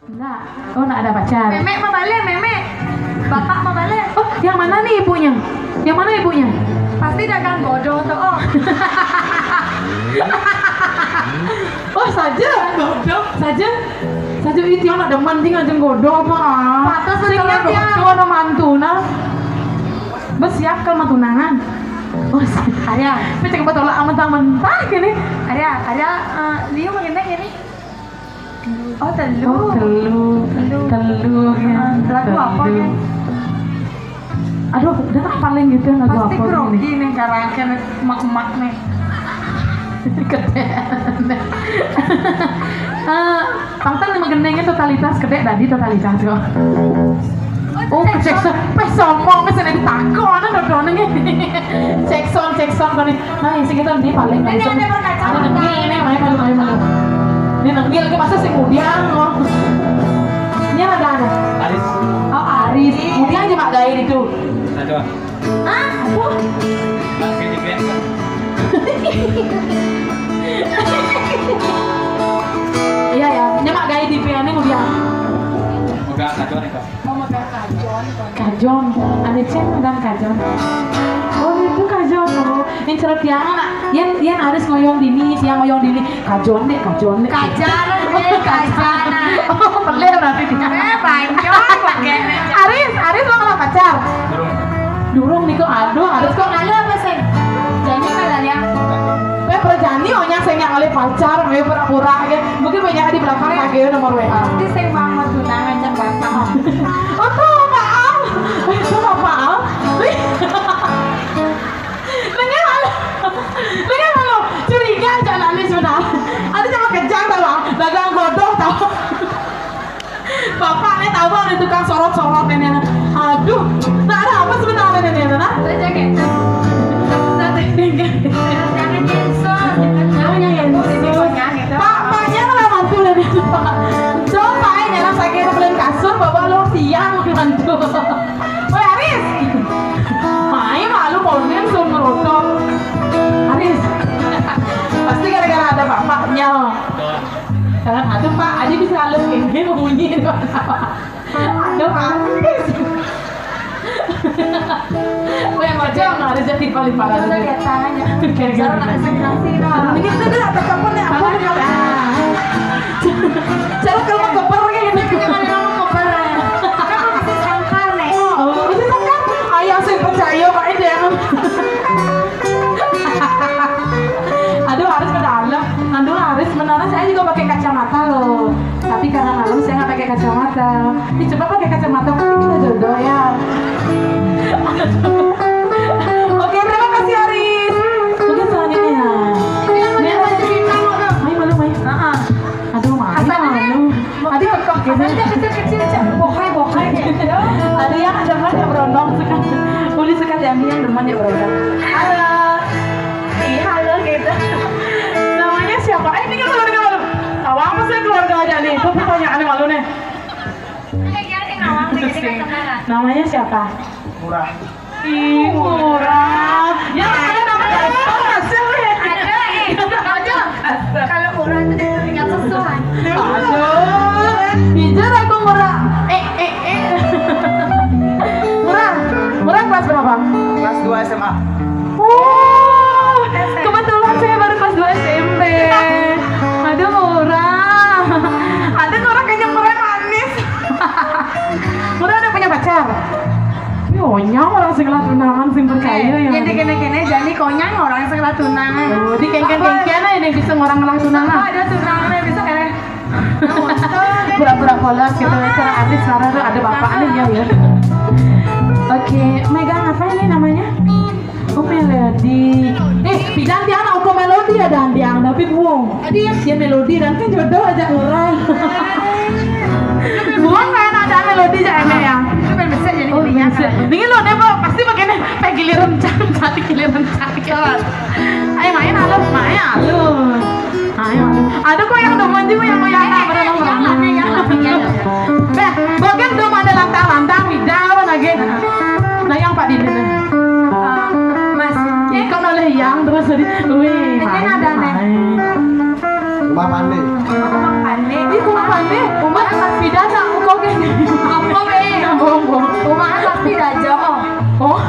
Enggak. Oh, enggak ada pacar. Memek mau balik, memek. Bapak mau balik. Oh, yang mana nih ibunya? Yang mana ibunya? Pasti dagang bodoh tuh. Oh. Oh, saja godok saja. Saja itu yang ada manting aja godok apa ah. Patas Sing betul ya. godok ana mantuna. Bersiap ke matunangan. Oh, Arya, cek betul lah mentah-mentah gini. Arya, Liu mengenai ini. Oh, Oh, telur. telur ya. Lagu apa ya? Aduh, udah tak paling gitu lagu Pasti apa grogi nih karaoke emak-emak nih. Pangtan lima gendengnya totalitas kedek tadi totalitas kok. Oh, cek pas somong mesen aku takon ana dodone cek son kok nih. Nah, sing kita di paling Ini ada berkacamata. Ada nenggil ini malu. Ini nenggil ke masa sing mudian kok. Ini ada. Aris. Oh, Aris. Mudian aja mak gawe itu. Satu. Ah, apa? Oke, di band. Iya ya, nyemak gaya di PN ini mudian. Udah satu nih kok. Mau makan kajon. Kajon, ada cen dan kajon. Oh itu kajon, oh yang cerut yang anak, yang harus ngoyong dini, siang ngoyong dini. Kajon deh. Kajaran deh, kajaran. Oh pelir nanti dia. Banyak pakai. Aris lo kenapa pacar? Burung. Durung nih kok, aduh Aris kok Lalu apa sih? Jadi kalau ya. perjani ohnya saya yang oleh pacar, saya pura-pura gitu. Mungkin banyak di belakang lagi nomor WA. Nanti saya mau tunangan cak bapak. Oh tuh maaf, itu maaf. Dengar malu, curiga jangan aneh sudah. Ada cuma kejang tau bang, dagang godong tau. Bapak nih tahu bang, itu tukang sorot-sorot nenek. Aduh, nah ada apa sebenarnya nenek? Nah, Saja gitu. Nanti jangan Jenson. namanya Yensus. Gitu. Paknya malah mantu nenek. Coba ini nyerang sakit beliin kasur, bapak lo siang mantu. Woi Aris, main malu polnya sun merotok. Aris, pasti gara-gara ada bapaknya. Karena aduh pak, aja bisa halus ini bunyi aduh Aris. Oh yang aja nggak ada jadi paling parah. Udah lihat tangannya. Gara-gara Nasi dong. ini kita udah ada kapan ya? Apa ya? Cara kalau keper kayak gitu. Jangan ngomong koper. Kamu masih sangkar nih. Oh, itu kan ayah saya percaya pak ini ya. Aduh harus ke dalam. Aduh harus menara saya juga pakai kacamata loh. Tapi karena malam saya nggak pakai kacamata. Ini coba pakai kacamata kita jodoh ya. Oke terima kasih Aris. Mungkin selanjutnya. Ini apa jadi kamu tuh? Main malu. Aduh malu. Adik kok gitu. Ada kecil-kecil cak. Bokai gitu. Ada yang demen yang berondong suka. Uli suka yang demen yang berondong. Halo. Iya halo gitu. Namanya siapa? Ini kan keluarga malu. Tahu apa sih keluarga aja nih? Itu pertanyaan malu nih. Namanya siapa? Murah. Ih murah. Yang ada namanya apa sih? Ada. Kalau murah itu tinggal sesuai. Aduh, hijau aku murah. Murah kelas berapa? Kelas 2 SMA. Kebetulan saya baru kelas 2 SMP. Aduh murah. Aduh murah kayaknya murah manis. Murah udah punya pacar? Nyong orang segala tunangan sing percaya ya. Jadi kene-kene jadi konyang orang segala tunangan. Oh, di kengken-kengken aja nih bisa orang ngelah tunangan. Ada tunangannya bisa kene. Pura-pura polos gitu. Cara artis sekarang tuh ada bapaknya ya. Oke, megang apa ini namanya? Oh melodi. Pidan dia anak uko melodi ya dan dia tapi buang. Dia melodi dan kan jodoh aja orang. Buang kan ada melodi aja enak ya. Itu kan bisa jadi Oh minyak. bisa. Dingin loh Nebo, pasti begini. Giliran cantik giliran cantik kelas. Ayo main halus, main halus. Ayo. Ada kok yang demen juga yang mau yang berenang. Beh, bagian dong ada lantang-lantang widau lagi. Nah yang Pak Didi nih. Mas, Kau noleh yang terus tadi. Wih. ini ada nih. Mbak Pande. Kumang pandai. Ih, kurang pandai. Umat pidana, kau gini. Apa be? Bohong. Kumahan pasti dajo. Oh,